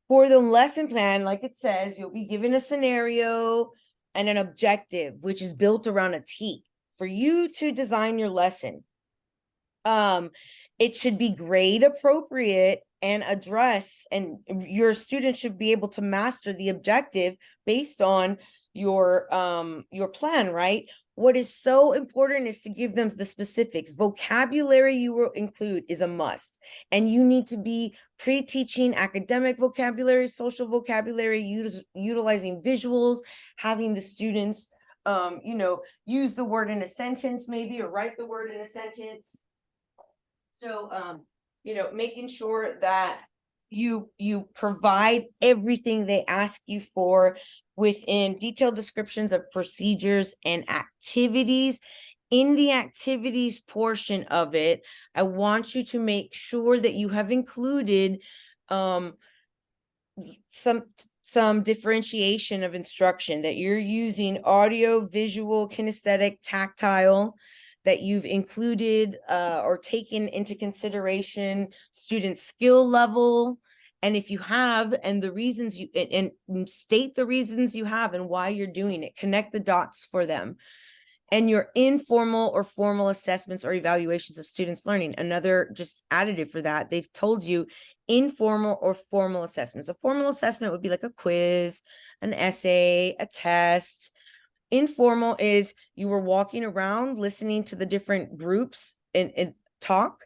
For the lesson plan, like it says, you'll be given a scenario and an objective, which is built around a T for you to design your lesson. It should be grade appropriate and address, and your students should be able to master the objective based on your plan, right? What is so important is to give them the specifics. Vocabulary you will include is a must, and you need to be pre-teaching academic vocabulary, social vocabulary, utilizing visuals, having the students use the word in a sentence maybe, or write the word in a sentence. So, making sure that you provide everything they ask you for within detailed descriptions of procedures and activities. In the activities portion of it, I want you to make sure that you have included some differentiation of instruction, that you're using audio, visual, kinesthetic, tactile, that you've included or taken into consideration student skill level. And if you have, and the reasons and state the reasons you have and why you're doing it, connect the dots for them. And your informal or formal assessments or evaluations of students' learning. Another just additive for that, they've told you informal or formal assessments. A formal assessment would be like a quiz, an essay, a test. Informal is you were walking around listening to the different groups and talk,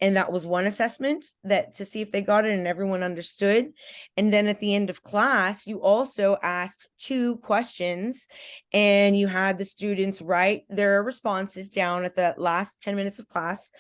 and that was one assessment, that to see if they got it and everyone understood. And then at the end of class, you also asked 2 questions, and you had the students write their responses down at the last 10 minutes of class.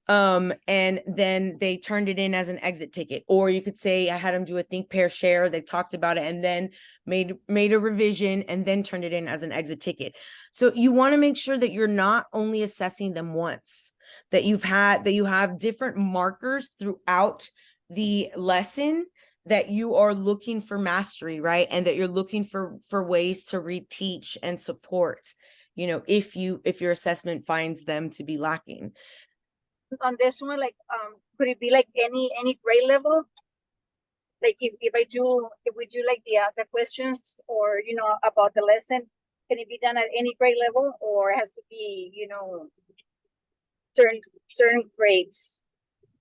And then they turned it in as an exit ticket. Or you could say I had them do a think, pair, share. They talked about it and then made a revision and then turned it in as an exit ticket. So you want to make sure that you're not only assessing them once, that you have different markers throughout the lesson, that you are looking for mastery, right? And that you're looking for ways to reteach and support, if your assessment finds them to be lacking. On this one, like, could it be like any grade level? Like if we do like the questions or about the lesson, can it be done at any grade level, or it has to be certain grades?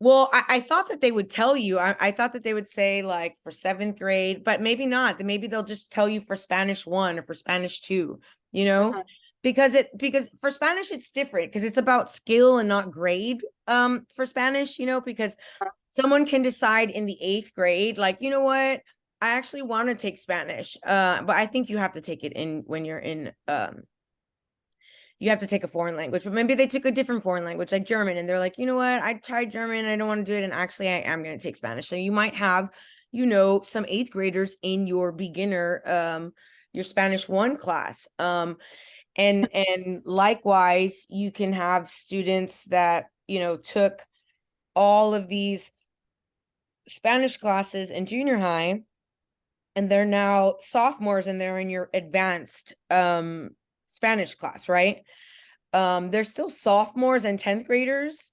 Well, I thought that they would tell you. I thought that they would say like for 7th grade, but maybe not. Maybe they'll just tell you for Spanish 1 or for Spanish 2, because for Spanish it's different, because it's about skill and not grade. For Spanish, because someone can decide in the 8th grade, like, you know what, I actually want to take Spanish, but I think you have to take it in when you're in you have to take a foreign language, but maybe they took a different foreign language like German, and they're like, you know what, I tried German, I don't want to do it, and actually I am going to take Spanish. So you might have some 8th graders in your beginner your Spanish 1 class, and likewise you can have students that took all of these Spanish classes in junior high, and they're now sophomores and they're in your advanced Spanish class, right? They're still sophomores and 10th graders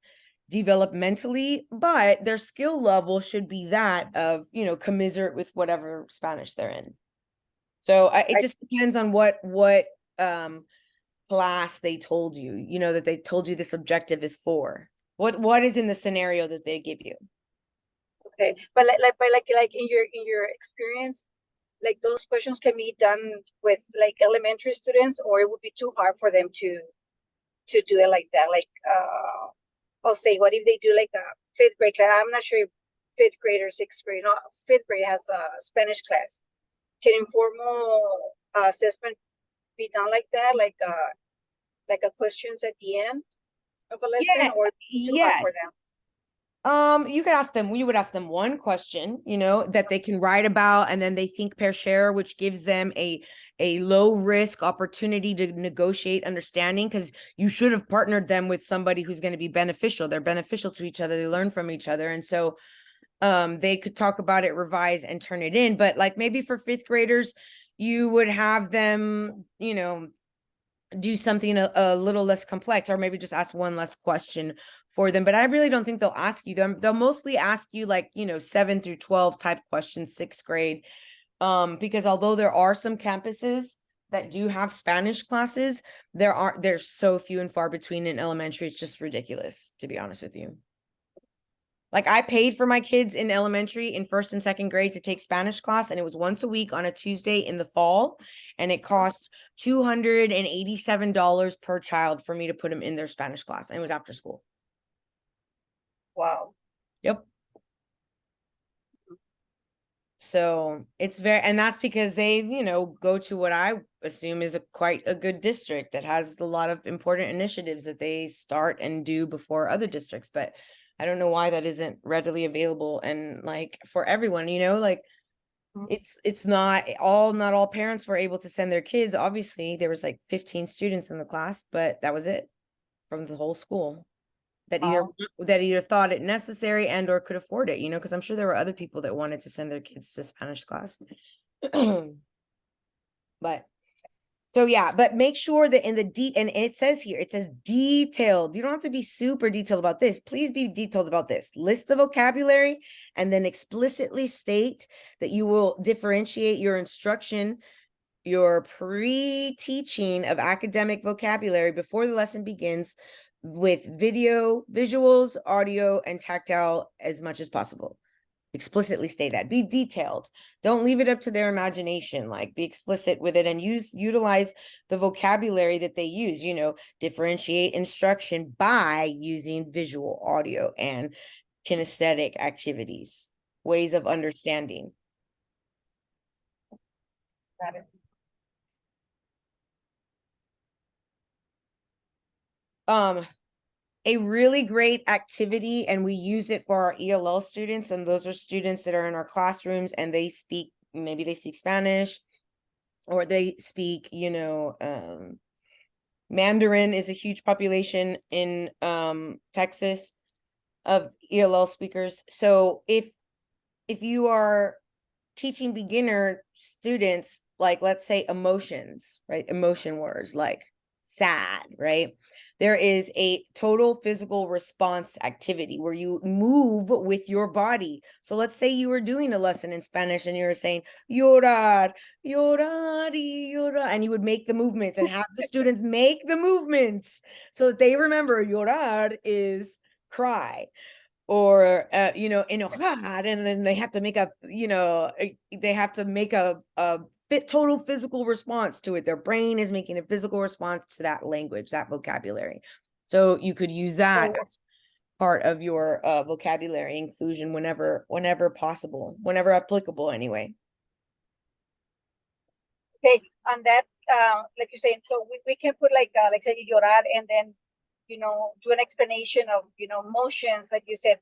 developmentally, but their skill level should be that of, commiserate with whatever Spanish they're in. So it just depends on what class they told you, that they told you this objective is for. What is in the scenario that they give you? Okay, but like in your experience, like those questions can be done with like elementary students, or it would be too hard for them to do it like that. Like I'll say, what if they do like a 5th grade class? I'm not sure if 5th grade or 6th grade. No, 5th grade has a Spanish class. Can informal assessment be done like that? Like a questions at the end of a lesson, or too hard for them? You would ask them one question, that they can write about, and then they think, pair, share, which gives them a low risk opportunity to negotiate understanding, because you should have partnered them with somebody who's going to be beneficial. They're beneficial to each other. They learn from each other. And so they could talk about it, revise, and turn it in. But like maybe for 5th graders, you would have them, do something a little less complex, or maybe just ask one less question for them, but I really don't think they'll ask you them. They'll mostly ask you like, 7 through 12 type questions, 6th grade. Because although there are some campuses that do have Spanish classes, there's so few and far between in elementary. It's just ridiculous, to be honest with you. Like I paid for my kids in elementary in 1st and 2nd grade to take Spanish class, and it was once a week on a Tuesday in the fall, and it cost $287 per child for me to put them in their Spanish class, and it was after school. Wow. Yep. So it's and that's because they, go to what I assume is quite a good district that has a lot of important initiatives that they start and do before other districts. But I don't know why that isn't readily available and like for everyone, like it's not all parents were able to send their kids. Obviously, there was like 15 students in the class, but that was it from the whole school that either thought it necessary and or could afford it, because I'm sure there were other people that wanted to send their kids to Spanish class. But so yeah, but make sure that in the and it says here, it says detailed. You don't have to be super detailed about this. Please be detailed about this. List the vocabulary and then explicitly state that you will differentiate your instruction, your pre-teaching of academic vocabulary before the lesson begins with video, visuals, audio, and tactile as much as possible. Explicitly state that. Be detailed. Don't leave it up to their imagination. Like be explicit with it and utilize the vocabulary that they use, differentiate instruction by using visual, audio, and kinesthetic activities, ways of understanding. Got it. A really great activity, and we use it for our ELL students, and those are students that are in our classrooms and maybe they speak Spanish or they speak, Mandarin is a huge population in Texas of ELL speakers. So if you are teaching beginner students, like let's say emotions, right? Emotion words like sad, right? There is a total physical response activity where you move with your body. So let's say you were doing a lesson in Spanish and you were saying llorar, llorar, llorar, and you would make the movements and have the students make the movements so that they remember llorar is cry, or enojar, and then they have to make a total physical response to it. Their brain is making a physical response to that language, that vocabulary. So you could use that as part of your vocabulary inclusion whenever possible, whenever applicable anyway. Okay, on that, like you're saying, so we can put like say llorar and then do an explanation of motions, like you said,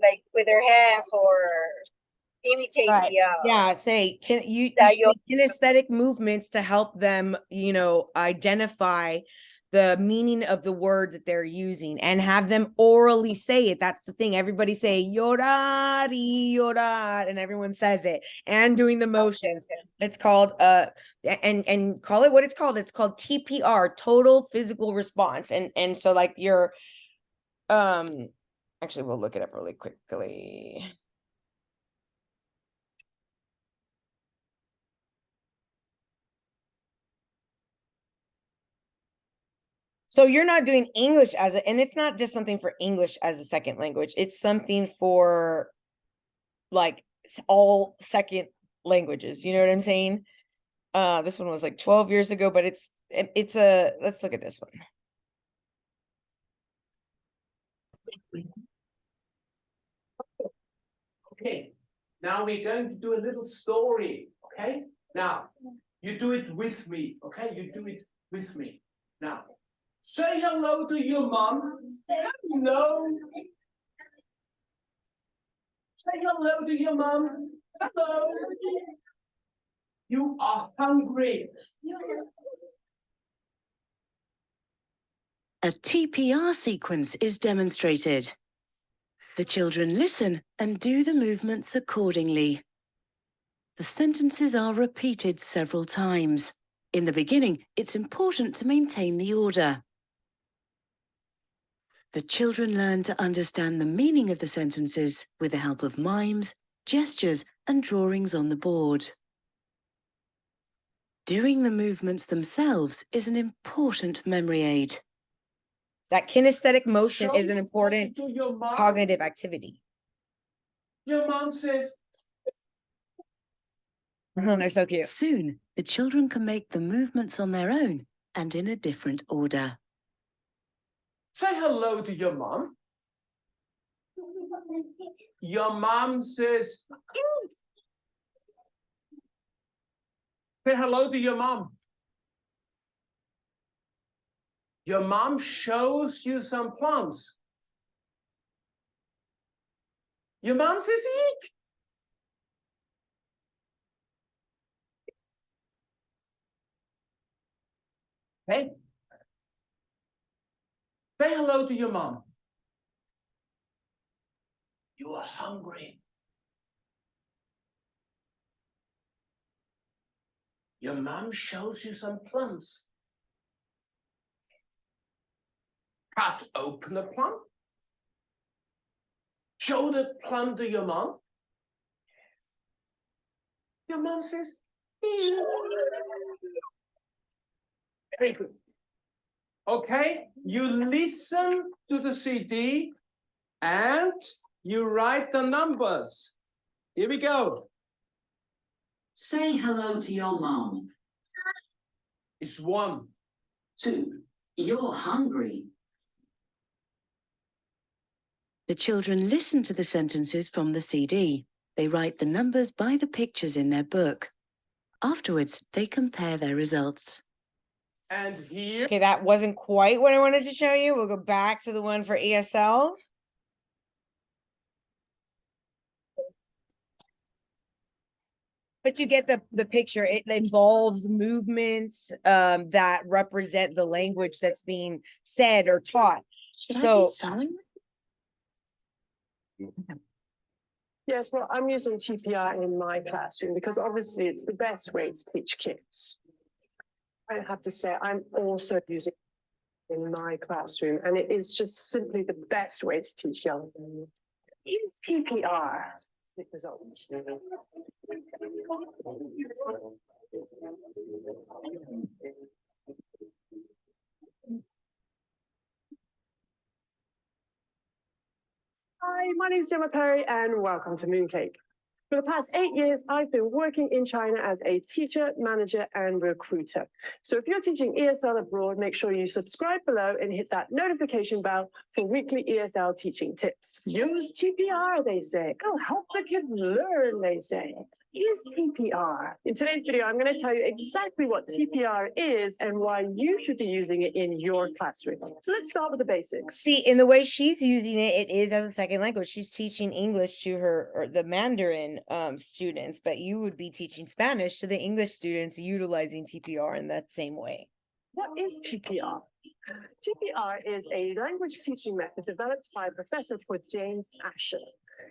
like with their hands or imitate right. the say kinesthetic movements to help them identify the meaning of the word that they're using and have them orally say it. That's the thing. Everybody say llorar, llorar, and everyone says it and doing the motions. Okay. It's called and call it what it's called. It's called TPR, total physical response. And so like your actually we'll look it up really quickly. So you're not doing English and it's not just something for English as a second language. It's something for like all second languages. You know what I'm saying? This one was like 12 years ago, but let's look at this one. Okay, now we're going to do a little story. Okay, now you do it with me. Okay, you do it with me. Now, say hello to your mom. Hello. Say hello to your mom. Hello. You are hungry. A TPR sequence is demonstrated. The children listen and do the movements accordingly. The sentences are repeated several times. In the beginning, it's important to maintain the order. The children learn to understand the meaning of the sentences with the help of mimes, gestures, and drawings on the board. Doing the movements themselves is an important memory aid. That kinesthetic motion is an Show important to your mom. cognitive activity. Your mom says, They're so cute. Soon, the children can make the movements on their own and in a different order. say hello to your mom. Your mom says, say hello to your mom. Your mom shows you some plants. Your mom says, eek. Hey, say hello to your mom. You are hungry. Your mom shows you some plants. Cut open a plant. Show the plant to your mom. Your mom says, "Ew." Very good. Okay, you listen to the CD and you write the numbers. Here we go. Say hello to your mom. It's 1. 2. You're hungry. The children listen to the sentences from the CD. They write the numbers by the pictures in their book. Afterwards, they compare their results. And here, Okay, that wasn't quite what I wanted to show you. We'll go back to the one for ESL. But you get the picture. It involves movements that represent the language that's being said or taught. Should I So- be selling? Yes, well, I'm using TPR in my classroom because obviously it's the best way to teach kids. I have to say, I'm also using it in my classroom, and it is just simply the best way to teach young people. Is TPR the result? Hi, my name is Gemma Perry, and welcome to Mooncake. For the past 8 years, I've been working in China as a teacher, manager, and recruiter. So if you're teaching ESL abroad, make sure you subscribe below and hit that notification bell for weekly ESL teaching tips. Use TPR, they say. It'll help the kids learn, they say. Is TPR? In today's video, I'm going to tell you exactly what TPR is and why you should be using it in your classroom. So let's start with the basics. See, in the way she's using it, it is as a second language. She's teaching English to her or the Mandarin students, but you would be teaching Spanish to the English students utilizing TPR in that same way. What is TPR? TPR is a language teaching method developed by Professor James Asher.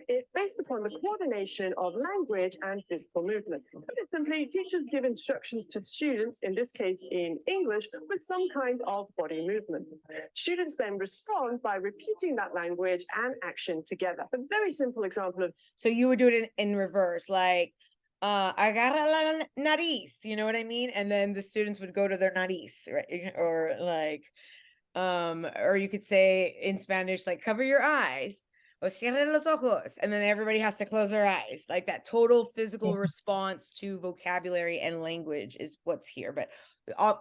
It's based upon the coordination of language and physical movement. Put it simply, teachers give instructions to students, in this case in English, with some kind of body movement. Students then respond by repeating that language and action together. A very simple example of So you would do it in reverse, like agarra la nariz, you know what I mean? And then the students would go to their nariz, right? Or like, or you could say in Spanish, like cover your eyes, o cierre los ojos, and then everybody has to close their eyes. Like that total physical response to vocabulary and language is what's here. But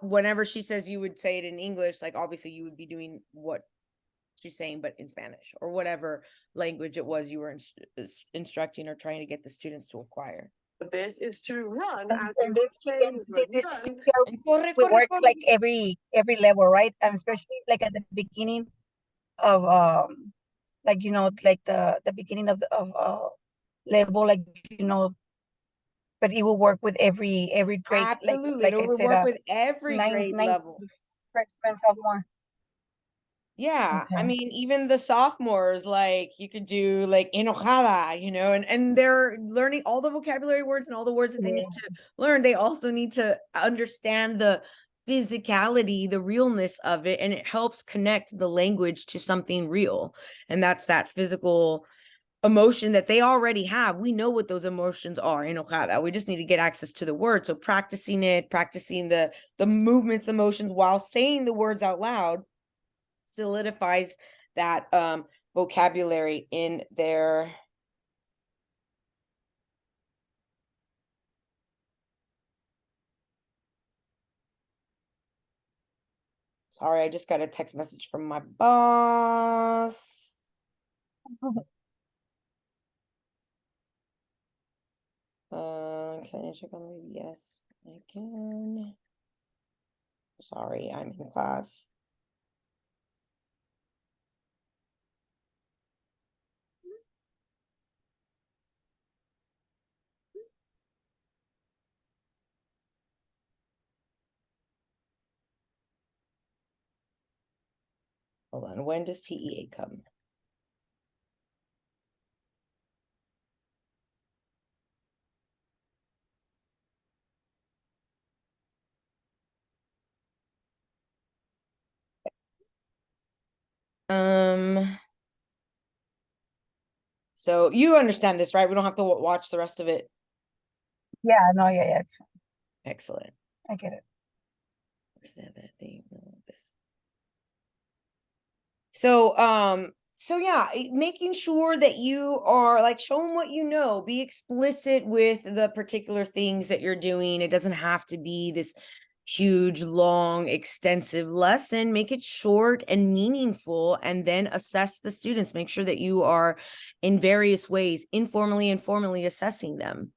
whenever she says you would say it in English, like obviously you would be doing what she's saying, but in Spanish or whatever language it was you were instructing or trying to get the students to acquire. this is to run And as and you this, say and the word this run. TPR And corre, we corre, work corre. like every level, right? And especially like at the beginning of like like the beginning of level, like but it will work with every grade, Absolutely, like it'll I said, work with every nine grade nine level. freshman, sophomore. Yeah, I Okay. mean, even the sophomores, like you could do like enojada, and they're learning all the vocabulary words and all the words that they need to learn. They also need to understand the physicality, the realness of it, and it helps connect the language to something real. And that's that physical emotion that they already have. We know what those emotions are in Sauceda. We just need to get access to the word. So practicing it, practicing the movements, the motions while saying the words out loud solidifies that vocabulary in their sorry, I just got a text message from my boss. Can I check on the yes, I can. Sorry, I'm in class. Hold on, when does TEA come? So you understand this, right? We don't have to watch the rest of it. Yeah, no, yeah, it's, Excellent. I get it. Where's the other thing? This. So yeah, making sure that you are like, show them what you know, be explicit with the particular things that you're doing. It doesn't have to be this huge, long, extensive lesson. Make it short and meaningful, and then assess the students. Make sure that you are in various ways, informally and formally assessing them.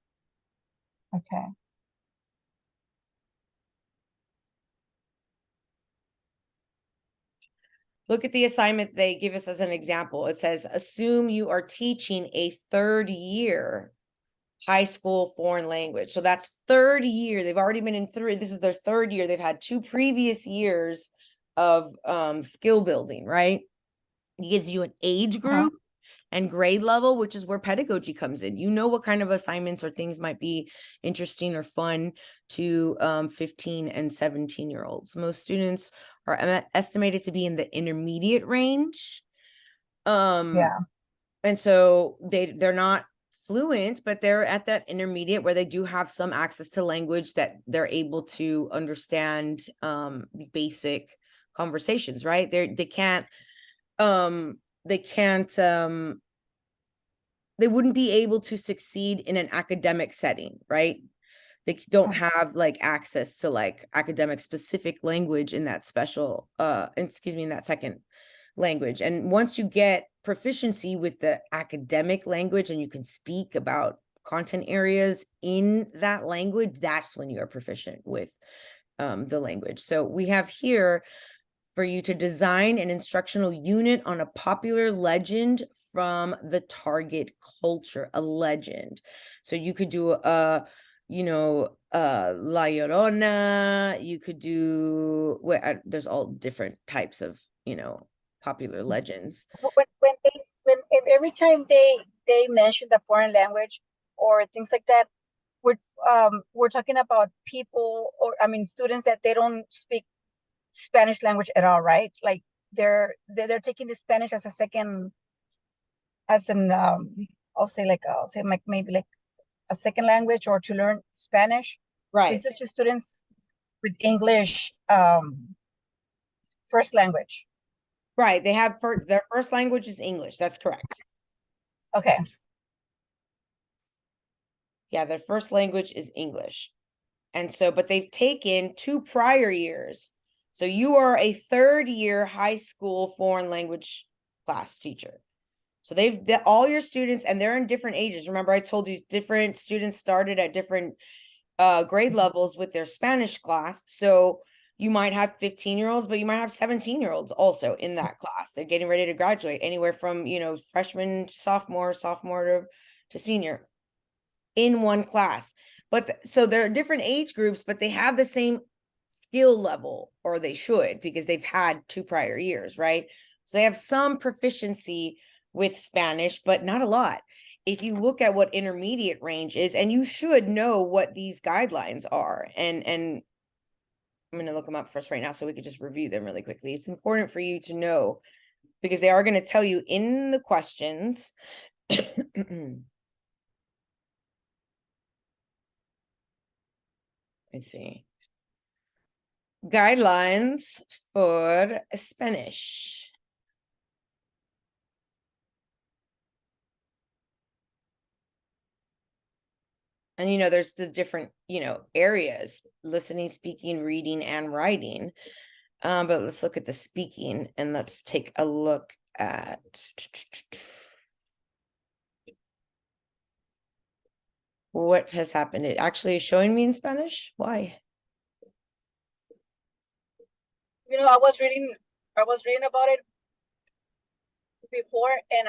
Okay. Look at the assignment they give us as an example. It says, assume you are teaching a third year high school foreign language. So that's third year. They've already been in three. This is their third year. They've had 2 previous years of skill building, right? It gives you an age group and grade level, which is where pedagogy comes in. You know what kind of assignments or things might be interesting or fun to 15 and 17-year-olds. Most students are estimated to be in the intermediate range. Yeah. And so they're not fluent, but they're at that intermediate where they do have some access to language that they're able to understand the basic conversations, right? They wouldn't be able to succeed in an academic setting, right? They don't have like access to like academic specific language in that special in that second language. And once you get proficiency with the academic language and you can speak about content areas in that language, that's when you're proficient with the language. So we have here for you to design an instructional unit on a popular legend from the target culture, a legend. So you could do a, La Llorona, you could do, there's all different types of, popular legends. When every time they mention the foreign language or things like that, we're talking about people, or I mean students that they don't speak Spanish language at all, right? Like they're taking the Spanish as a second, as an I'll say like maybe like a second language, or to learn Spanish. Right. This is just students with English first language. Right. They have their first language is English. That's correct. Okay. Yeah, their first language is English. And so, but they've taken 2 prior years. So you are a third year high school foreign language class teacher. So all your students, and they're in different ages. Remember, I told you different students started at different grade levels with their Spanish class. So you might have 15-year-olds, but you might have 17-year-olds also in that class. They're getting ready to graduate, anywhere from, freshman, sophomore to senior in one class. But so there are different age groups, but they have the same skill level, or they should, because they've had 2 prior years, right? So they have some proficiency with Spanish, but not a lot. If you look at what intermediate range is, and you should know what these guidelines are, and I'm going to look them up first right now so we could just review them really quickly. It's important for you to know because they are going to tell you in the questions. Let's see. Guidelines for Spanish. And, you know, there's the different, you know, areas, listening, speaking, reading, and writing. But let's look at the speaking and let's take a look at what has happened. It actually is showing me in Spanish. Why? You know, I was reading about it before, and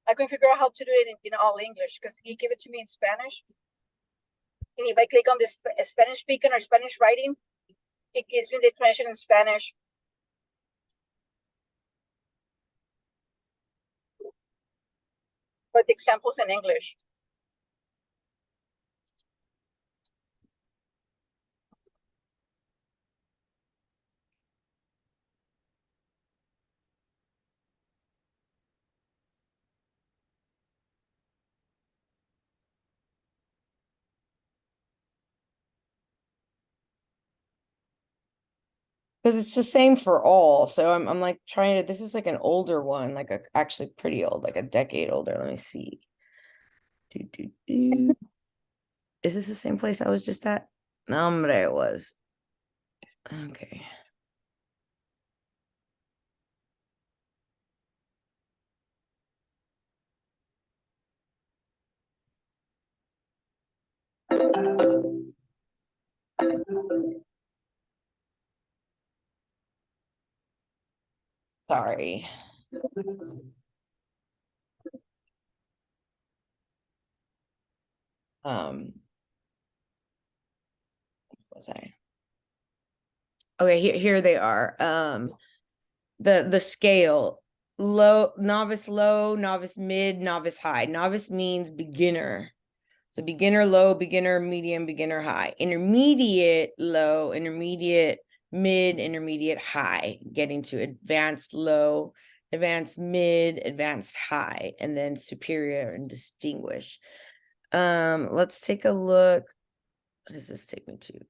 I couldn't figure out how to do it in all English because he gave it to me in Spanish. And if I click on this Spanish speaking or Spanish writing, it gives me the translation in Spanish. But the examples in English. Because it's the same for all. So I'm like trying to, this is like an older one, like actually pretty old, like a decade older. Let me see. Is this the same place I was just at? No, hombre, it was. Okay. Sorry. Was I? Okay, here they are. The scale: low, novice mid, novice high. Novice means beginner. So beginner low, beginner medium, beginner high. Intermediate low, intermediate mid, intermediate high, getting to advanced low, advanced mid, advanced high, and then superior and distinguished. Let's take a look. What does this take me to?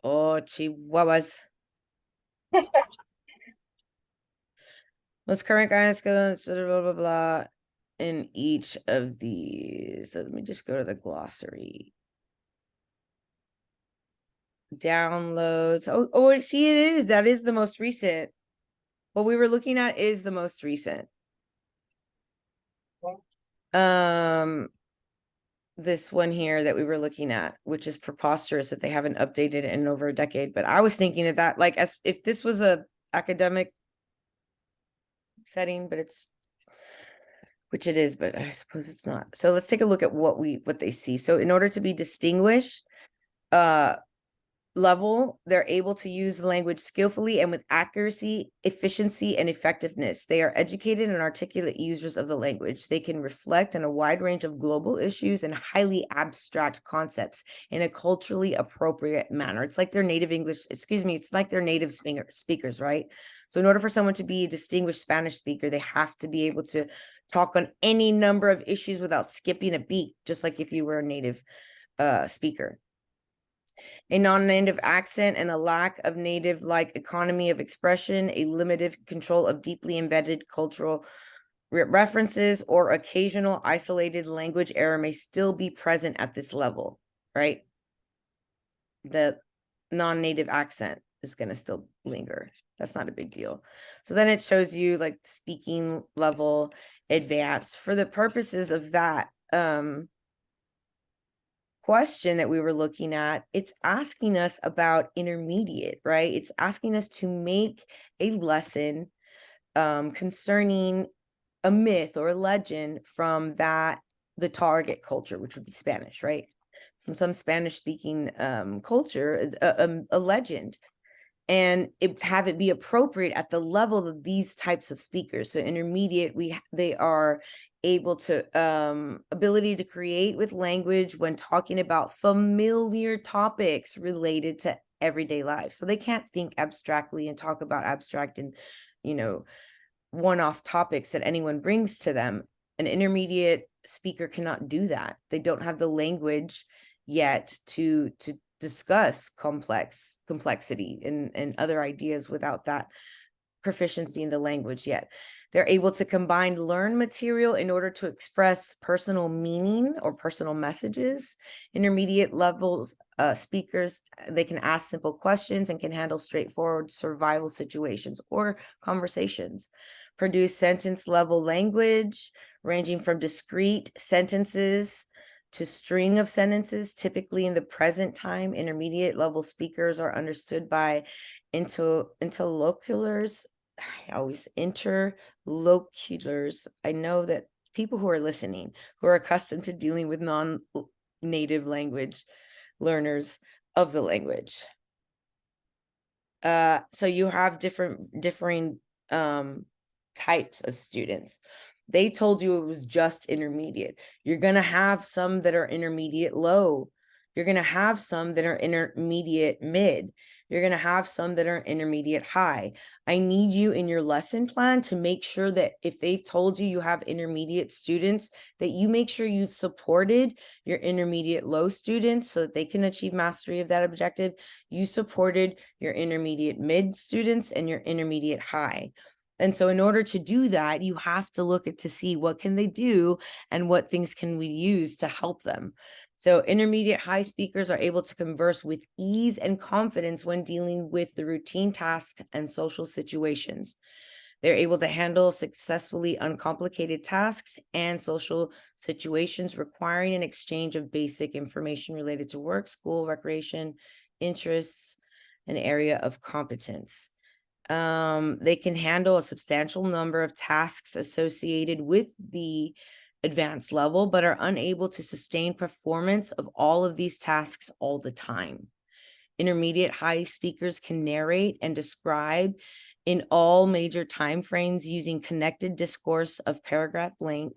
Oh, chihuahuas. Most current guidance goes blah blah blah in each of these. So let me just go to the glossary. Downloads. Oh, see, it is. That is the most recent. What we were looking at is the most recent. This one here that we were looking at, which is preposterous that they haven't updated it in over a decade. But I was thinking that like as if this was a academic setting, but it's, which it is, but I suppose it's not. So let's take a look at what they see. So in order to be distinguished, level, they're able to use language skillfully and with accuracy, efficiency, and effectiveness. They are educated and articulate users of the language. They can reflect on a wide range of global issues and highly abstract concepts in a culturally appropriate manner. It's like their native English, it's like their native speakers, right? So in order for someone to be a distinguished Spanish speaker, they have to be able to talk on any number of issues without skipping a beat, just like if you were a native speaker. A non-native accent and a lack of native-like economy of expression, a limited control of deeply embedded cultural references, or occasional isolated language error may still be present at this level, right? The non-native accent is going to still linger. That's not a big deal. So then it shows you like speaking level, advanced. For the purposes of that, question that we were looking at, it's asking us about intermediate, right? It's asking us to make a lesson concerning a myth or a legend from the target culture, which would be Spanish, right? From some Spanish speaking culture, a legend, and have it be appropriate at the level of these types of speakers. So intermediate, they are able to ability to create with language when talking about familiar topics related to everyday life. So they can't think abstractly and talk about abstract and, you know, one-off topics that anyone brings to them. An intermediate speaker cannot do that. They don't have the language yet to discuss complexity and other ideas without that proficiency in the language yet. They're able to combine learned material in order to express personal meaning or personal messages. Intermediate levels speakers, they can ask simple questions and can handle straightforward survival situations or conversations. Produce sentence level language ranging from discrete sentences to string of sentences. Typically in the present time, intermediate level speakers are understood by interlocutors. I know that people who are listening, who are accustomed to dealing with non-native language learners of the language. So you have differing types of students. They told you it was just intermediate. You're gonna have some that are intermediate low. You're gonna have some that are intermediate mid. You're gonna have some that are intermediate high. I need you in your lesson plan to make sure that if they've told you you have intermediate students, that you make sure you supported your intermediate low students so that they can achieve mastery of that objective. You supported your intermediate mid students and your intermediate high. And so in order to do that, you have to look at to see what can they do and what things can we use to help them. So intermediate high speakers are able to converse with ease and confidence when dealing with the routine tasks and social situations. They're able to handle successfully uncomplicated tasks and social situations requiring an exchange of basic information related to work, school, recreation, interests, and area of competence. They can handle a substantial number of tasks associated with the advanced level, but are unable to sustain performance of all of these tasks all the time. Intermediate high speakers can narrate and describe in all major time frames using connected discourse of paragraph length,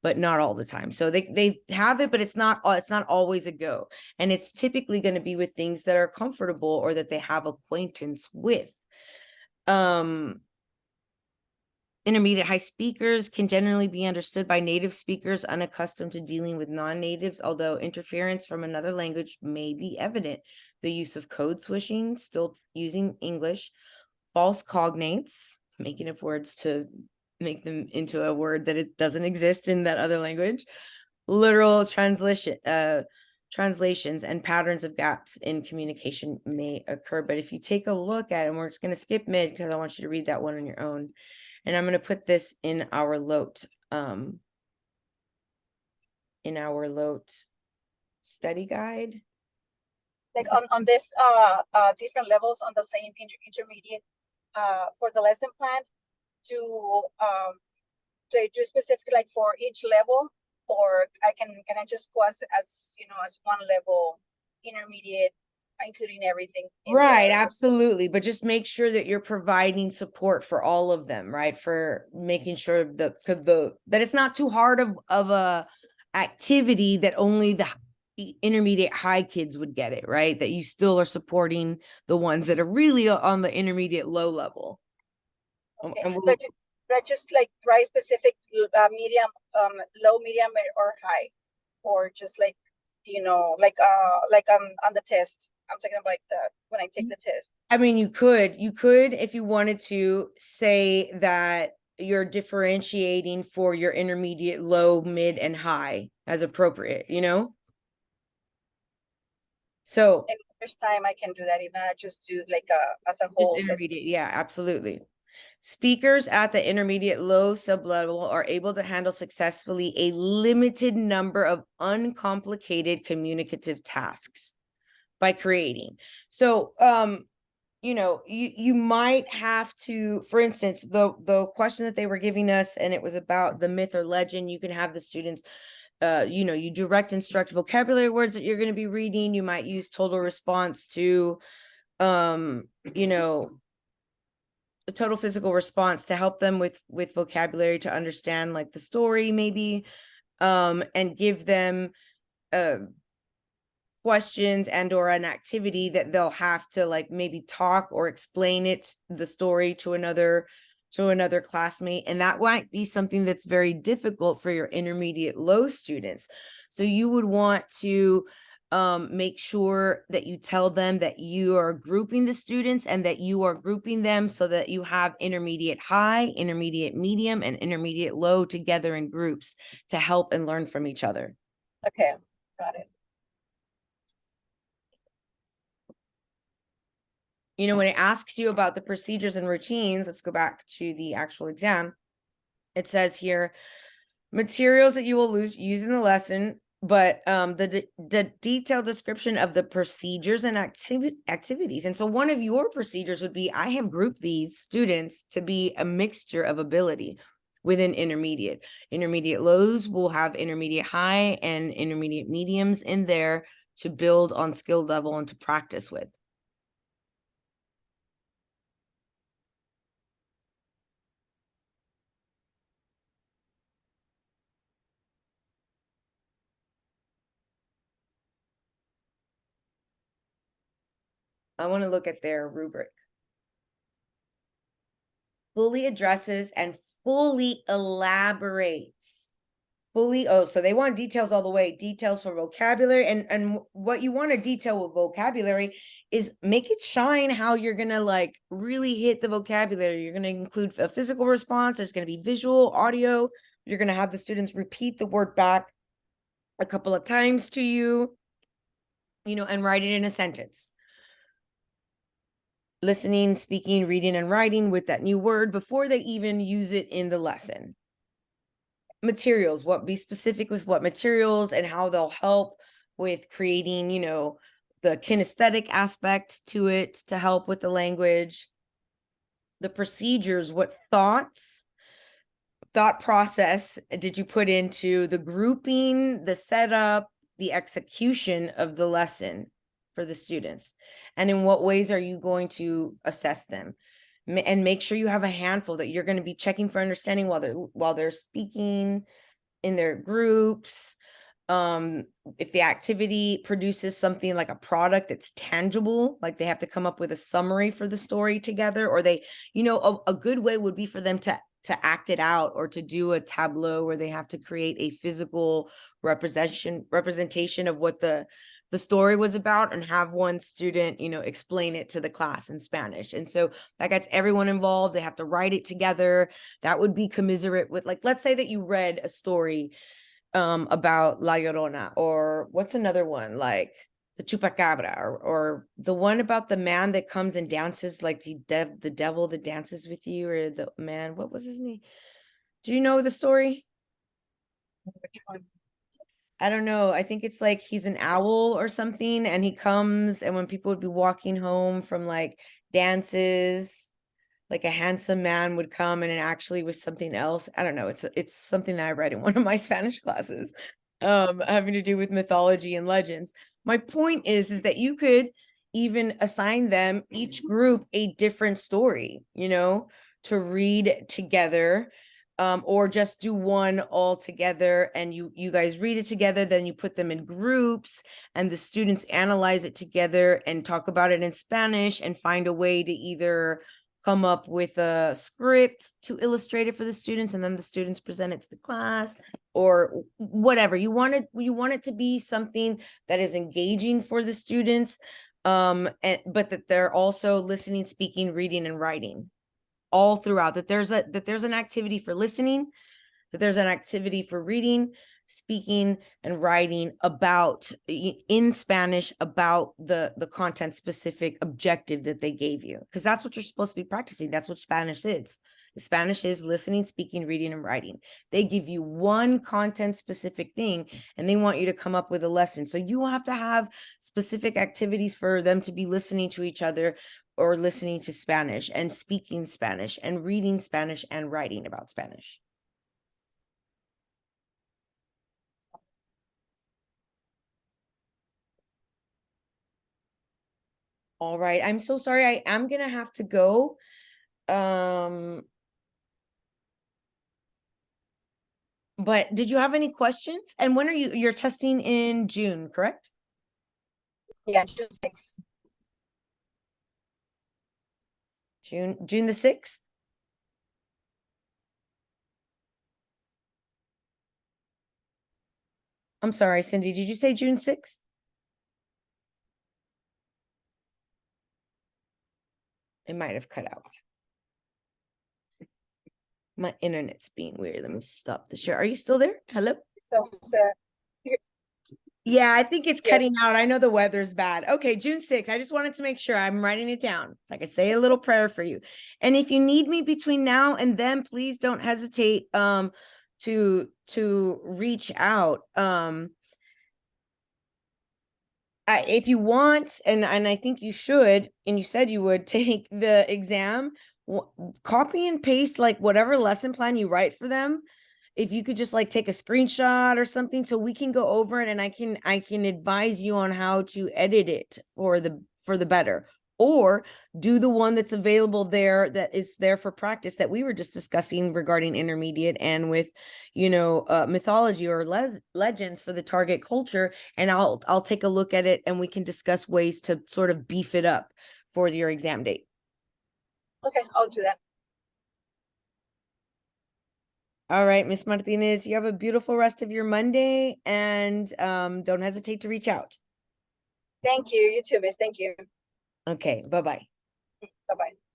but not all the time. So they have it, but it's not always a go. And it's typically going to be with things that are comfortable or that they have acquaintance with. Intermediate high speakers can generally be understood by native speakers unaccustomed to dealing with non-natives, although interference from another language may be evident. The use of code switching, still using English, false cognates, making up words to make them into a word that it doesn't exist in that other language, literal translations and patterns of gaps in communication may occur. But if you take a look at it, and we're just going to skip mid because I want you to read that one on your own. And I'm going to put this in our LOTE, study guide. Like on this different levels on the same intermediate for the lesson plan to do specific like for each level, or can I just go as you know as one level intermediate, including everything Right, there? absolutely. But just make sure that you're providing support for all of them, right? For making sure that it's not too hard of a activity that only the intermediate high kids would get it, right? That you still are supporting the ones that are really on the intermediate low level. Okay. And but just like price specific medium, low, medium, or high, or just like you know like on the test. I'm talking about like when I take the test. I mean, you could if you wanted to say that you're differentiating for your intermediate, low, mid, and high as appropriate, you know? So And first time I can do that, even I just do like as a just whole. intermediate, yeah, absolutely. Speakers at the intermediate low sublevel are able to handle successfully a limited number of uncomplicated communicative tasks by creating. So you know, you might have to, for instance, the question that they were giving us, and it was about the myth or legend. You can have the students, you know, you direct instruct vocabulary words that you're going to be reading. You might use total response to, you know, a total physical response to help them with vocabulary to understand like the story maybe, and give them questions and or an activity that they'll have to like maybe talk or explain the story to another classmate, and that might be something that's very difficult for your intermediate low students. So you would want to make sure that you tell them that you are grouping the students and that you are grouping them so that you have intermediate high, intermediate medium, and intermediate low together in groups to help and learn from each other. Okay, got it. You know, when it asks you about the procedures and routines, let's go back to the actual exam. It says here, materials that you will use in the lesson, but the detailed description of the procedures and activities. And so one of your procedures would be, I have grouped these students to be a mixture of ability within intermediate. Intermediate lows will have intermediate high and intermediate mediums in there to build on skill level and to practice with. I want to look at their rubric. Fully addresses and fully elaborates. So they want details all the way, details for vocabulary. And what you want to detail with vocabulary is make it shine how you're going to like really hit the vocabulary. You're going to include a physical response. There's going to be visual, audio. You're going to have the students repeat the word back a couple of times to you, and write it in a sentence. Listening, speaking, reading, and writing with that new word before they even use it in the lesson. Materials, be specific with what materials and how they'll help with creating, the kinesthetic aspect to it to help with the language. The procedures, what thought process did you put into the grouping, the setup, the execution of the lesson for the students, and in what ways are you going to assess them? And make sure you have a handful that you're going to be checking for understanding while they're speaking in their groups. If the activity produces something like a product that's tangible, like they have to come up with a summary for the story together, or they, a good way would be for them to act it out, or to do a tableau where they have to create a physical representation of what the story was about, and have one student, explain it to the class in Spanish. And so that gets everyone involved. They have to write it together. That would be commiserate with, like, let's say that you read a story about La Llorona, or what's another one, like the Chupacabra, or the one about the man that comes and dances, like the devil that dances with you, or the man, what was his name? Do you know the story? Which one? I don't know. I think it's like he's an owl or something, and he comes, and when people would be walking home from like dances, like a handsome man would come, and it actually was something else. I don't know. It's something that I read in one of my Spanish classes, having to do with mythology and legends. My point is that you could even assign them, each group, a different story, to read together. Or just do one all together, and you guys read it together, then you put them in groups, and the students analyze it together and talk about it in Spanish, and find a way to either come up with a script to illustrate it for the students, and then the students present it to the class, or whatever. You want it to be something that is engaging for the students, but that they're also listening, speaking, reading, and writing all throughout, that there's an activity for listening, that there's an activity for reading, speaking, and writing about in Spanish about the content specific objective that they gave you, because that's what you're supposed to be practicing. That's what Spanish is. Spanish is listening, speaking, reading, and writing. They give you one content specific thing, and they want you to come up with a lesson. So you have to have specific activities for them to be listening to each other, or listening to Spanish, and speaking Spanish, and reading Spanish, and writing about Spanish. All right. I'm so sorry. I am going to have to go. But did you have any questions? And when you're testing in June, correct? Yeah, June 6th. June the 6th? I'm sorry, Cindy, did you say June 6th? It might have cut out. My internet's being weird. Let me stop the share. Are you still there? Hello? So, Yeah, I think it's cutting Yes. out. I know the weather's bad. Okay, June 6th. I just wanted to make sure I'm writing it down. So I can say a little prayer for you. And if you need me between now and then, please don't hesitate to reach out. If you want, and I think you should, and you said you would take the exam, copy and paste like whatever lesson plan you write for them. If you could just like take a screenshot or something so we can go over it and I can advise you on how to edit it for the better, or do the one that's available there that is there for practice that we were just discussing regarding intermediate and with mythology or legends for the target culture, and I'll take a look at it and we can discuss ways to sort of beef it up for your exam date. Okay, I'll do that. All right, Miss Martinez, you have a beautiful rest of your Monday, and don't hesitate to reach out. Thank you. You too, Miss. Thank you. Okay, bye-bye. Bye-bye.